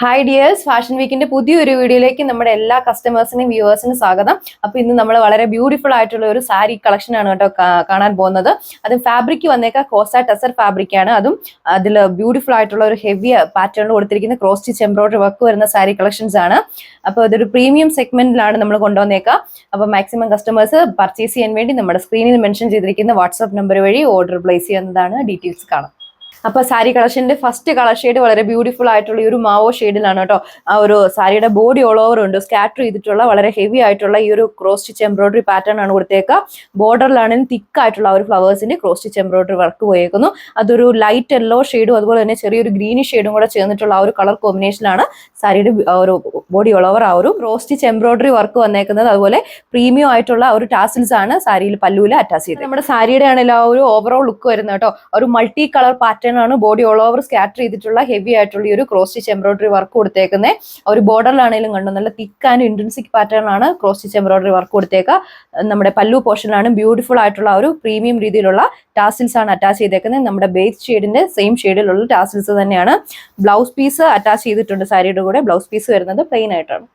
Hi dears, fashion വീക്കിന്റെ പുതിയൊരു വീഡിയോയിലേക്ക് നമ്മുടെ എല്ലാ കസ്റ്റമേഴ്സിനും വ്യൂവേഴ്സിനും സ്വാഗതം. അപ്പൊ ഇന്ന് നമ്മൾ വളരെ ബ്യൂട്ടിഫുൾ ആയിട്ടുള്ള ഒരു സാരി കളക്ഷൻ ആണ് കേട്ടോ കാണാൻ പോകുന്നത്. അതും ഫാബ്രിക് വന്നേക്ക കോസ ടെസർ ഫാബ്രിക് ആണ്. അതും അതിൽ ബ്യൂട്ടിഫുൾ ആയിട്ടുള്ള ഒരു ഹെവി പാറ്റേണിൽ കൊടുത്തിരിക്കുന്ന ക്രോസ് സ്റ്റിച്ച് എംബ്രോയിഡറി വർക്ക് വരുന്ന സാരി കളക്ഷൻസ് ആണ്. അപ്പോൾ ഇതൊരു പ്രീമിയം സെഗ്മെന്റിലാണ് നമ്മൾ കൊണ്ടുവന്നേക്കുക. അപ്പോൾ മാക്സിമം കസ്റ്റമേഴ്സ് പർച്ചേസ് ചെയ്യാൻ വേണ്ടി നമ്മുടെ സ്ക്രീനിൽ മെൻഷൻ ചെയ്തിരിക്കുന്ന വാട്സ്ആപ്പ് നമ്പർ വഴി ഓർഡർ പ്ലേസ് ചെയ്യുന്നതാണ്. ഡീറ്റെയിൽസ് കാണാം. അപ്പൊ സാരി കളക്ഷന്റെ ഫസ്റ്റ് കളർ ഷെയ്ഡ് വളരെ ബ്യൂട്ടിഫുൾ ആയിട്ടുള്ള ഒരു മാവോ ഷെയ്ഡിലാണ് കേട്ടോ. ആ ഒരു സാരിയുടെ ബോഡി ഓൾ ഓവർ ഉണ്ട് സ്കാറ്റർ ചെയ്തിട്ടുള്ള വളരെ ഹെവി ആയിട്ടുള്ള ഈ ഒരു ക്രോസ് സ്റ്റിച്ച് എംബ്രോയിഡറി പാറ്റേൺ ആണ് കൊടുത്തേക്കുക. ബോർഡറിലാണെങ്കിൽ തിക്ക് ആയിട്ടുള്ള ഒരു ഫ്ലവേഴ്സിന്റെ ക്രോസ് സ്റ്റിച്ച് എംബ്രോയിഡറി വർക്ക് പോയേക്കുന്നു. അതൊരു ലൈറ്റ് യെല്ലോ ഷെയ്ഡും അതുപോലെ തന്നെ ചെറിയൊരു ഗ്രീനിഷ് ഷെയ്ഡും കൂടെ ചേർന്നിട്ടുള്ള ആ ഒരു കളർ കോമ്പിനേഷനിലാണ് സാരിയുടെ ഒരു ബോഡി ഓൾ ഓവർ ആ ഒരു ക്രോസ് സ്റ്റിച്ച് എംബ്രോയിഡറി വർക്ക് വന്നേക്കുന്നത്. അതുപോലെ പ്രീമിയം ആയിട്ടുള്ള ഒരു ടാസിൽസ് ആണ് സാരിയിൽ പല്ലൂല് അറ്റാച്ച് ചെയ്തത്. നമ്മുടെ സാരിയുടെ ആണെങ്കിൽ ആ ഒരു ഓവറോൾ ലുക്ക് വരുന്നത് കേട്ടോ. ഒരു മൾട്ടി കളർ പാറ്റേൺ ആണ് ബോഡി ഓൾ ഓവർ സ്കാറ്റർ ചെയ്തിട്ടുള്ള ഹെവി ആയിട്ടുള്ള ഒരു ക്രോസ് സ്റ്റിച്ച് എംബ്രോയിഡറി വർക്ക് കൊടുത്തേക്കുന്നത്. ഒരു ബോർഡറിലാണെങ്കിലും കണ്ടു നല്ല തിക്ക് ആൻഡ് ഇൻട്രിൻസിക് പാറ്റേൺ ആണ് ക്രോസ് സ്റ്റിച്ച് എംബ്രോയിഡറി വർക്ക് കൊടുത്തേക്കുക. നമ്മുടെ പല്ലു പോർഷനിലാണ് ബ്യൂട്ടിഫുൾ ആയിട്ടുള്ള ഒരു പ്രീമിയം രീതിയിലുള്ള ടാസിൽസ് ആണ് അറ്റാച്ച് ചെയ്തേക്കുന്നത്. നമ്മുടെ ബേസ് ഷെയ്ഡിന്റെ സെയിം ഷെയ്ഡിലുള്ള ടാസിൽസ് തന്നെയാണ്. ബ്ലൗസ് പീസ് അറ്റാച്ച് ചെയ്തിട്ടുണ്ട് സാരിയുടെ കൂടെ. ബ്ലൗസ് പീസ് വരുന്നത് പ്ലെയിൻ ആയിട്ടാണ്.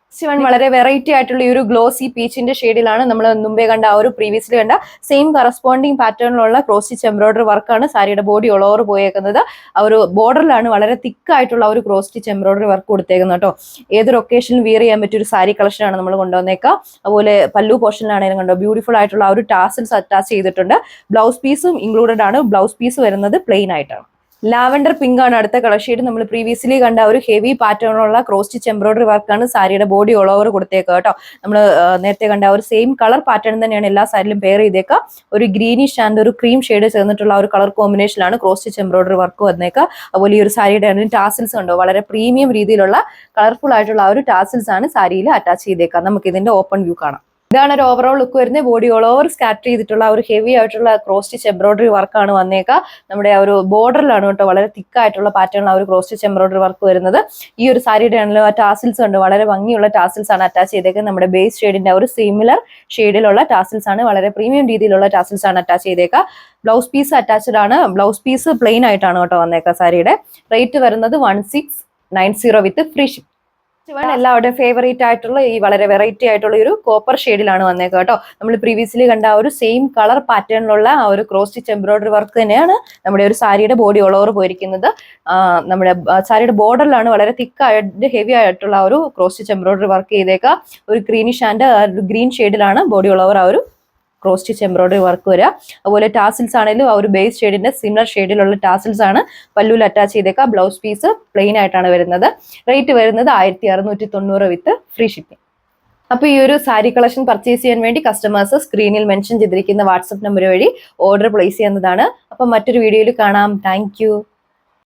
വളരെ വെറൈറ്റി ആയിട്ടുള്ള ഈ ഒരു ഗ്ലോസി പീച്ചിന്റെ ഷെയ്ഡിലാണ് നമ്മൾ മുമ്പേ കണ്ട ആ ഒരു പ്രീവിയസ്ലി കണ്ട സെയിം കറസ്പോണ്ടിങ് പാറ്റേണിലുള്ള ക്രോസ് സ്റ്റിച്ച് എംബ്രോയിഡറി വർക്കാണ് സാരിയുടെ ബോഡി ഓൾ ഓവർ പോയേക്കുന്നത്. ആ ഒരു ബോർഡറിലാണ് വളരെ തിക്ക് ആയിട്ടുള്ള ഒരു ക്രോസ് സ്റ്റിച്ച് എംബ്രോയിഡറി വർക്ക് കൊടുത്തേക്കുന്നത് കേട്ടോ. ഏതൊരു ഒക്കേഷനിൽ വിയർ ചെയ്യാൻ പറ്റിയ ഒരു സാരി കളക്ഷൻ ആണ് നമ്മൾ കൊണ്ടുവന്നേക്കുക. അതുപോലെ പല്ലു പോർഷനിലാണെങ്കിലും കണ്ടോ ബ്യൂട്ടിഫുൾ ആയിട്ടുള്ള ആ ഒരു ടാസിൽസ് അറ്റാച്ച് ചെയ്തിട്ടുണ്ട്. ബ്ലൗസ് പീസും ഇൻക്ലൂഡഡ് ആണ്. ബ്ലൗസ് പീസ് വരുന്നത് പ്ലെയിൻ ആയിട്ടാണ്. ലാവൻഡർ പിങ്ക് ആണ് അടുത്ത കളർ ഷെയ്ഡ്. നമ്മൾ പ്രീവിയസ്ലി കണ്ട ഒരു ഹെവി പാറ്റേണുള്ള ക്രോസ് സ്റ്റിച്ച് എംബ്രോയിഡറി വർക്കാണ് സാരിയുടെ ബോഡി ഓൾ ഓവർ കൊടുത്തേക്കുക കേട്ടോ. നമ്മൾ നേരത്തെ കണ്ട ഒരു സെയിം കളർ പാറ്റേൺ തന്നെയാണ് എല്ലാ സാരിയിലും പെയർ ചെയ്തേക്കുക. ഒരു ഗ്രീനിഷ് ആൻഡ് ഒരു ക്രീം ഷെയ്ഡ് ചേർന്നിട്ടുള്ള ഒരു കളർ കോമ്പിനേഷനിലാണ് ക്രോസ് സ്റ്റിച്ച് എംബ്രോയിഡറി വർക്ക് വന്നേക്കുക. അതുപോലെ ഈ ഒരു സാരിയുടെ ടാസിൽസ് ഉണ്ടോ വളരെ പ്രീമിയം രീതിയിലുള്ള കളർഫുൾ ആയിട്ടുള്ള ആ ഒരു ടാസിൽസ് ആണ് സാരിയിൽ അറ്റാച്ച് ചെയ്തേക്കുക. നമുക്ക് ഇതിന്റെ ഓപ്പൺ വ്യൂ കാണാം. ഇതാണ് ഒരു ഓവറോൾ ലുക്ക് വരുന്നത്. ബോഡി ഓൾ ഓവർ സ്കാറ്റർ ചെയ്തിട്ടുള്ള ഒരു ഹെവി ആയിട്ടുള്ള ക്രോസ് സ്റ്റിച്ച് എംബ്രോയിഡറി വർക്കാണ് വന്നേക്കുക. നമ്മുടെ ആ ഒരു ബോർഡറിലാണ് കേട്ടോ വളരെ തിക്ക് ആയിട്ടുള്ള പാറ്റേണിൽ ആ ഒരു ക്രോസ് സ്റ്റിച്ച് എംബ്രോയിഡറി വർക്ക് വരുന്നത്. ഈ ഒരു സാരിയുടെ ആണെങ്കിലും ആ ടാസിൽസ് ഉണ്ട് വളരെ ഭംഗിയുള്ള ടാസിൽസ് ആണ് അറ്റാച്ച് ചെയ്തേക്കുന്നത്. നമ്മുടെ ബേസ് ഷെയ്ഡിന്റെ ഒരു സിമിലർ ഷെയ്ഡിലുള്ള ടാസിൽസ് ആണ്. വളരെ പ്രീമിയം രീതിയിലുള്ള ടാസിൽസ് ആണ് അറ്റാച്ച് ചെയ്തേക്കുക. ബ്ലൗസ് പീസ് അറ്റാച്ച്ഡ് ആണ്. ബ്ലൗസ് പീസ് പ്ലെയിൻ ആയിട്ടാണ് കേട്ടോ വന്നേക്കുക. സാരിയുടെ റേറ്റ് വരുന്നത് 1690 വിത്ത് ഫ്രീ ഷിപ്പ്. എല്ലാവരുടെയും ഫേവറേറ്റ് ആയിട്ടുള്ള ഈ വളരെ വെറൈറ്റി ആയിട്ടുള്ള ഒരു കോപ്പർ ഷെയ്ഡിലാണ് വന്നേക്കുക കേട്ടോ. നമ്മൾ പ്രീവിയസ്ലി കണ്ട ആ ഒരു സെയിം കളർ പാറ്റേണിലുള്ള ആ ഒരു ക്രോസ് സ്റ്റിച്ച് എംബ്രോയിഡറി വർക്ക് തന്നെയാണ് നമ്മുടെ ഒരു സാരിയുടെ ബോഡി ഓൾ ഓവർ പോയിരിക്കുന്നത്. നമ്മുടെ സാരിയുടെ ബോർഡറിലാണ് വളരെ തിക്കായിട്ട് ഹെവി ആയിട്ടുള്ള ആ ഒരു ക്രോസ് സ്റ്റിച്ച് എംബ്രോയിഡറി വർക്ക് ചെയ്തേക്കുക. ഒരു ഗ്രീനിഷ് ആൻഡ് ഗ്രീൻ ഷെയ്ഡിലാണ് ബോഡി ഓൾ ഓവർ ആ ഒരു ക്രോസ് സ്റ്റിച്ച് എംബ്രോയിഡറി വർക്ക് വരിക. അതുപോലെ ടാസിൽസ് ആണെങ്കിലും ആ ഒരു ബേസ് ഷെയ്ഡിന്റെ സിമിലർ ഷെയ്ഡിലുള്ള ടാസിൽസ് ആണ് പല്ലുവിൽ അറ്റാച്ച് ചെയ്തേക്കുക. ബ്ലൗസ് പീസ് പ്ലെയിൻ ആയിട്ടാണ് വരുന്നത്. റേറ്റ് വരുന്നത് 1690 വിത്ത് ഫ്രീ ഷിപ്പിംഗ്. അപ്പൊ ഈ ഒരു സാരി കളക്ഷൻ പർച്ചേസ് ചെയ്യാൻ വേണ്ടി കസ്റ്റമേഴ്സ് സ്ക്രീനിൽ മെൻഷൻ ചെയ്തിരിക്കുന്ന വാട്സ്ആപ്പ് നമ്പർ വഴി ഓർഡർ പ്ലേസ് ചെയ്യുന്നതാണ്. അപ്പൊ മറ്റൊരു വീഡിയോയിൽ കാണാം. താങ്ക്